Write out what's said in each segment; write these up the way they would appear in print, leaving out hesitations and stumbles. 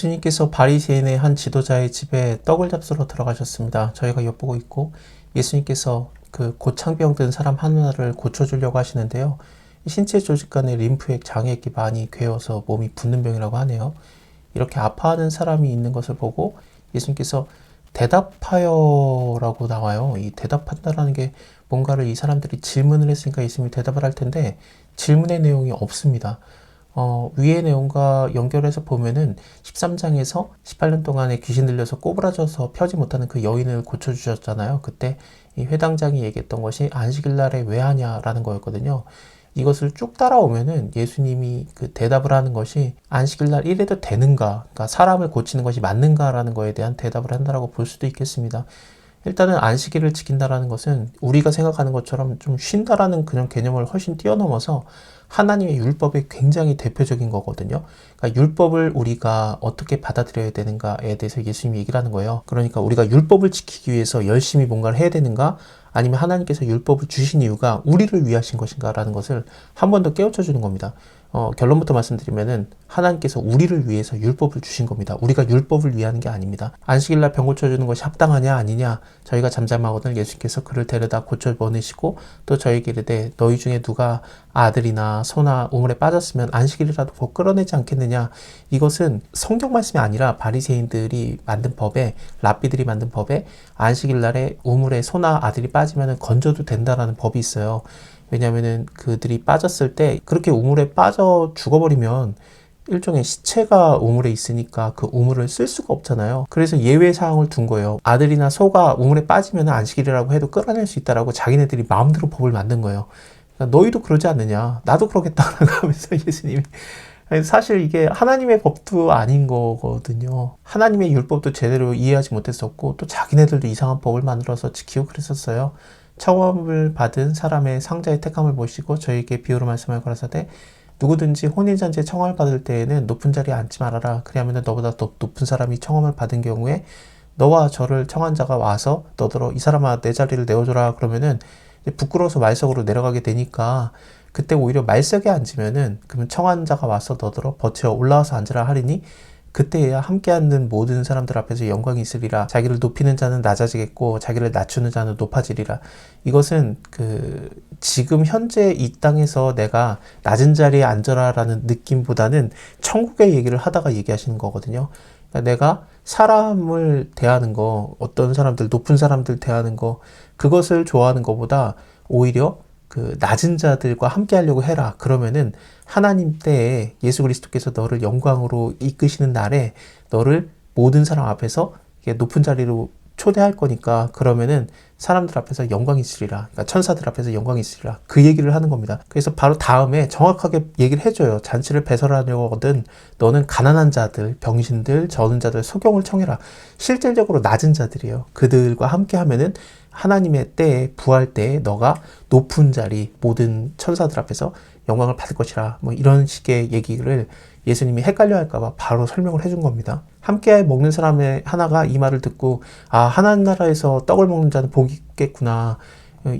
예수님께서 바리새인의 한 지도자의 집에 떡을 잡수러 들어가셨습니다. 저희가 엿보고 있고 예수님께서 그 고창병 든 사람 하나를 고쳐주려고 하시는데요. 신체 조직 간의 림프액 장액이 많이 괴어서 몸이 붓는 병이라고 하네요. 이렇게 아파하는 사람이 있는 것을 보고 예수님께서 대답하여 라고 나와요. 이 대답한다라는 게 뭔가를 이 사람들이 질문을 했으니까 예수님이 대답을 할 텐데 질문의 내용이 없습니다. 위의 내용과 연결해서 보면은 13장에서 18년 동안에 귀신 들려서 꼬부라져서 펴지 못하는 그 여인을 고쳐주셨잖아요. 그때 이 회당장이 얘기했던 것이 안식일 날에 왜 하냐라는 거였거든요. 이것을 쭉 따라오면은 예수님이 그 대답을 하는 것이 안식일 날 이래도 되는가, 그러니까 사람을 고치는 것이 맞는가라는 거에 대한 대답을 한다라고 볼 수도 있겠습니다. 일단은 안식일을 지킨다라는 것은 우리가 생각하는 것처럼 좀 쉰다라는 그런 개념을 훨씬 뛰어넘어서 하나님의 율법의 굉장히 대표적인 거거든요. 그러니까 율법을 우리가 어떻게 받아들여야 되는가에 대해서 예수님이 얘기를 하는 거예요. 그러니까 우리가 율법을 지키기 위해서 열심히 뭔가를 해야 되는가, 아니면 하나님께서 율법을 주신 이유가 우리를 위하신 것인가라는 것을 한 번 더 깨우쳐 주는 겁니다. 결론부터 말씀드리면은 하나님께서 우리를 위해서 율법을 주신 겁니다. 우리가 율법을 위하는 게 아닙니다. 안식일날 병 고쳐주는 것이 합당하냐 아니냐, 저희가 잠잠하거든 예수님께서 그를 데려다 고쳐 보내시고 또 저에게 이르되 너희 중에 누가 아들이나 소나 우물에 빠졌으면 안식일이라도 곧 끌어내지 않겠느냐. 이것은 성경 말씀이 아니라 바리새인들이 만든 법에, 랍비들이 만든 법에 안식일날에 우물에 소나 아들이 빠지면 건져도 된다라는 법이 있어요. 왜냐면은 그들이 빠졌을 때 그렇게 우물에 빠져 죽어버리면 일종의 시체가 우물에 있으니까 그 우물을 쓸 수가 없잖아요. 그래서 예외 사항을 둔 거예요. 아들이나 소가 우물에 빠지면 안식일이라고 해도 끌어낼 수 있다라고 자기네들이 마음대로 법을 만든 거예요. 그러니까 너희도 그러지 않느냐, 나도 그러겠다라고 하면서 예수님이, 사실 이게 하나님의 법도 아닌 거거든요. 하나님의 율법도 제대로 이해하지 못했었고 또 자기네들도 이상한 법을 만들어서 지키고 그랬었어요. 청업을 받은 사람의 상자의 택함을 모시고 저에게 비유로 말씀하여 가라사대 누구든지 혼인잔치에 청함을 받을 때에는 높은 자리에 앉지 말아라. 그리하면 너보다 더 높은 사람이 청함을 받은 경우에 너와 저를 청한 자가 와서 너더러 이 사람아 내 자리를 내어줘라 그러면은 부끄러워서 말석으로 내려가게 되니까 그때 오히려 말석에 앉으면은 그러면 청한 자가 와서 너더러 버텨 올라와서 앉으라 하리니 그때야 함께 앉는 모든 사람들 앞에서 영광이 있으리라. 자기를 높이는 자는 낮아지겠고 자기를 낮추는 자는 높아지리라. 이것은 지금 현재 이 땅에서 내가 낮은 자리에 앉아라라는 느낌보다는 천국의 얘기를 하다가 얘기하시는 거거든요. 그러니까 내가 사람을 대하는 거, 어떤 사람들, 높은 사람들 대하는 거, 그것을 좋아하는 것보다 오히려 그 낮은 자들과 함께 하려고 해라. 그러면은 하나님 때에 예수 그리스도께서 너를 영광으로 이끄시는 날에 너를 모든 사람 앞에서 높은 자리로 초대할 거니까 그러면은 사람들 앞에서 영광이 있으리라. 그러니까 천사들 앞에서 영광이 있으리라. 그 얘기를 하는 겁니다. 그래서 바로 다음에 정확하게 얘기를 해줘요. 잔치를 배설하려거든 너는 가난한 자들, 병신들, 저는 자들 소경을 청해라. 실질적으로 낮은 자들이에요. 그들과 함께 하면은 하나님의 때에, 부활 때에 너가 높은 자리, 모든 천사들 앞에서 영광을 받을 것이라. 뭐 이런 식의 얘기를 예수님이 헷갈려 할까봐 바로 설명을 해준 겁니다. 함께 먹는 사람의 하나가 이 말을 듣고 아, 하나님 나라에서 떡을 먹는 자는 복이 있겠구나.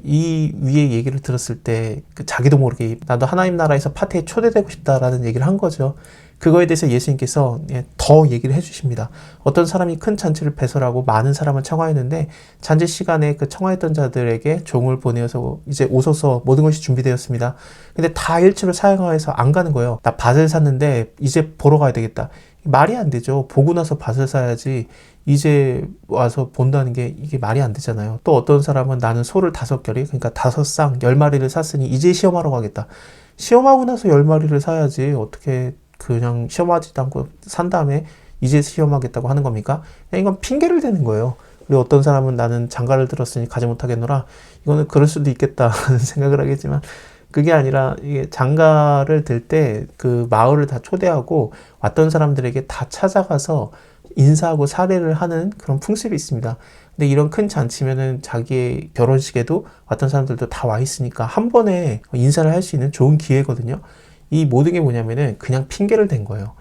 이 위의 얘기를 들었을 때 자기도 모르게 나도 하나님 나라에서 파티에 초대되고 싶다라는 얘기를 한 거죠. 그거에 대해서 예수님께서 더 얘기를 해주십니다. 어떤 사람이 큰 잔치를 배설하고 많은 사람을 청하였는데 잔치 시간에 그 청하였던 자들에게 종을 보내어서 이제 오소서 모든 것이 준비되었습니다. 근데 다 일치로 사양하여서 안 가는 거예요. 나 밭을 샀는데 이제 보러 가야 되겠다. 말이 안 되죠. 보고 나서 밭을 사야지 이제 와서 본다는 게 이게 말이 안 되잖아요. 또 어떤 사람은 나는 소를 5결이, 그러니까 5쌍 10마리를 샀으니 이제 시험하러 가겠다. 시험하고 나서 10마리를 사야지 어떻게 그냥 시험하지도 않고 산 다음에 이제 시험하겠다고 하는 겁니까? 이건 핑계를 대는 거예요. 그리고 어떤 사람은 나는 장가를 들었으니 가지 못하겠노라. 이거는 그럴 수도 있겠다는 생각을 하겠지만 그게 아니라 이게 장가를 들 때 그 마을을 다 초대하고 왔던 사람들에게 다 찾아가서 인사하고 사례를 하는 그런 풍습이 있습니다. 근데 이런 큰 잔치면은 자기의 결혼식에도 왔던 사람들도 다 와 있으니까 한 번에 인사를 할 수 있는 좋은 기회거든요. 이 모든 게 뭐냐면은 그냥 핑계를 댄 거예요.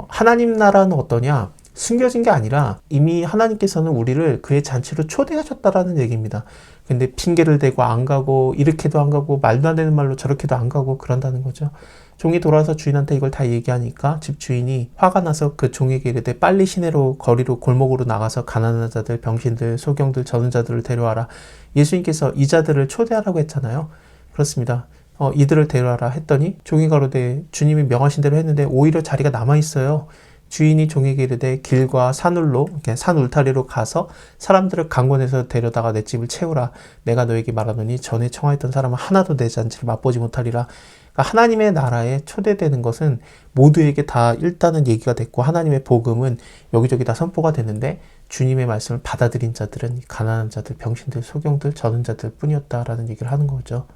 하나님 나라는 어떠냐? 숨겨진 게 아니라 이미 하나님께서는 우리를 그의 잔치로 초대하셨다라는 얘기입니다. 근데 핑계를 대고 안 가고 이렇게도 안 가고 말도 안 되는 말로 저렇게도 안 가고 그런다는 거죠. 종이 돌아와서 주인한테 이걸 다 얘기하니까 집 주인이 화가 나서 그 종에게 이르되 빨리 시내로 거리로 골목으로 나가서 가난한 자들, 병신들, 소경들, 저는 자들을 데려와라. 예수님께서 이 자들을 초대하라고 했잖아요. 그렇습니다. 이들을 데려와라 했더니 종이 가로되 주님이 명하신 대로 했는데 오히려 자리가 남아 있어요. 주인이 종에게 이르되 길과 산울로 산 울타리로 가서 사람들을 강권해서 데려다가 내 집을 채우라. 내가 너에게 말하노니 전에 청하였던 사람은 하나도 내 잔치를 맛보지 못하리라. 그러니까 하나님의 나라에 초대되는 것은 모두에게 다 일단은 얘기가 됐고 하나님의 복음은 여기저기 다 선포가 되는데 주님의 말씀을 받아들인 자들은 가난한 자들, 병신들, 소경들, 저는 자들 뿐이었다라는 얘기를 하는 거죠.